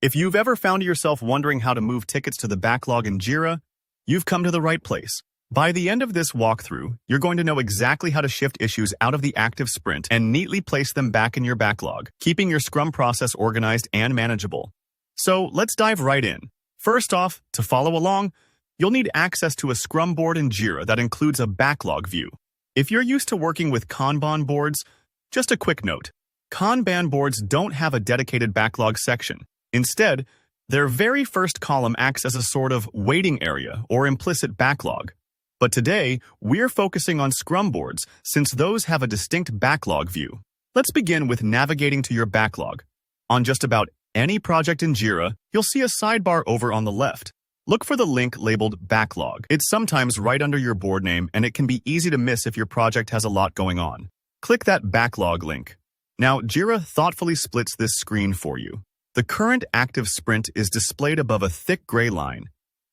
If you've ever found yourself wondering how to move tickets to the backlog in Jira, you've come to the right place. By the end of this walkthrough, you're going to know exactly how to shift issues out of the active sprint and neatly place them back in your backlog, keeping your Scrum process organized and manageable. So let's dive right in. First off, to follow along, you'll need access to a Scrum board in Jira that includes a backlog view. If you're used to working with Kanban boards, just a quick note. Kanban boards don't have a dedicated backlog section. Instead, their very first column acts as a sort of waiting area or implicit backlog. But today, we're focusing on Scrum boards since those have a distinct backlog view. Let's begin with navigating to your backlog. On just about any project in Jira, you'll see a sidebar over on the left. Look for the link labeled Backlog. It's sometimes right under your board name, and it can be easy to miss if your project has a lot going on. Click that Backlog link. Now, Jira thoughtfully splits this screen for you. The current active sprint is displayed above a thick gray line,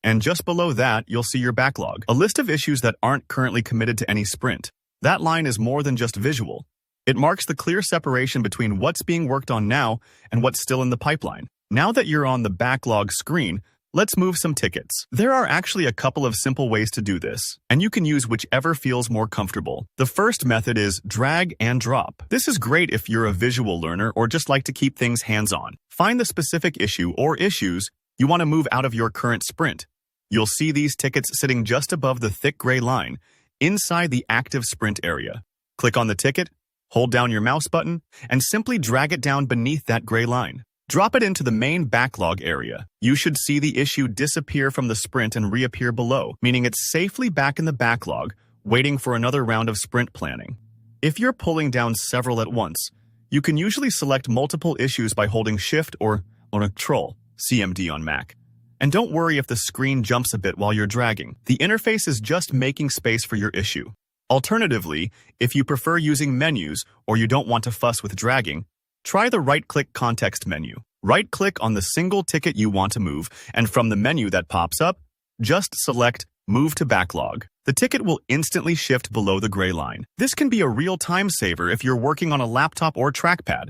and just below that, you'll see your backlog, a list of issues that aren't currently committed to any sprint. That line is more than just visual. It marks the clear separation between what's being worked on now and what's still in the pipeline. Now that you're on the backlog screen, let's move some tickets. There are actually a couple of simple ways to do this, and you can use whichever feels more comfortable. The first method is drag and drop. This is great if you're a visual learner or just like to keep things hands-on. Find the specific issue or issues you want to move out of your current sprint. You'll see these tickets sitting just above the thick gray line, inside the active sprint area. Click on the ticket, hold down your mouse button, and simply drag it down beneath that gray line. Drop it into the main backlog area. You should see the issue disappear from the sprint and reappear below, meaning it's safely back in the backlog, waiting for another round of sprint planning. If you're pulling down several at once, you can usually select multiple issues by holding Shift or Control, CMD on Mac. And don't worry if the screen jumps a bit while you're dragging. The interface is just making space for your issue. Alternatively, if you prefer using menus or you don't want to fuss with dragging, try the right-click context menu. Right-click on the single ticket you want to move, and from the menu that pops up, just select Move to Backlog. The ticket will instantly shift below the gray line. This can be a real time saver if you're working on a laptop or trackpad,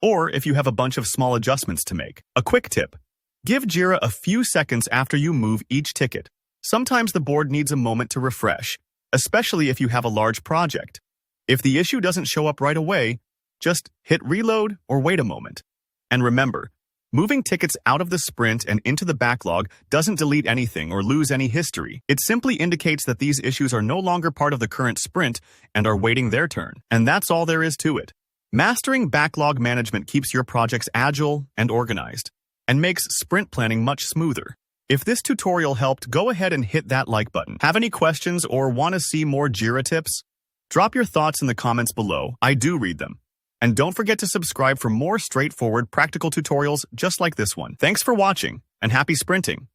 or if you have a bunch of small adjustments to make. A quick tip: give Jira a few seconds after you move each ticket. Sometimes the board needs a moment to refresh, especially if you have a large project. If the issue doesn't show up right away, just hit reload or wait a moment. And remember, moving tickets out of the sprint and into the backlog doesn't delete anything or lose any history. It simply indicates that these issues are no longer part of the current sprint and are waiting their turn. And that's all there is to it. Mastering backlog management keeps your projects agile and organized, and makes sprint planning much smoother. If this tutorial helped, go ahead and hit that like button. Have any questions or want to see more Jira tips? Drop your thoughts in the comments below. I do read them. And don't forget to subscribe for more straightforward, practical tutorials just like this one. Thanks for watching, and happy sprinting!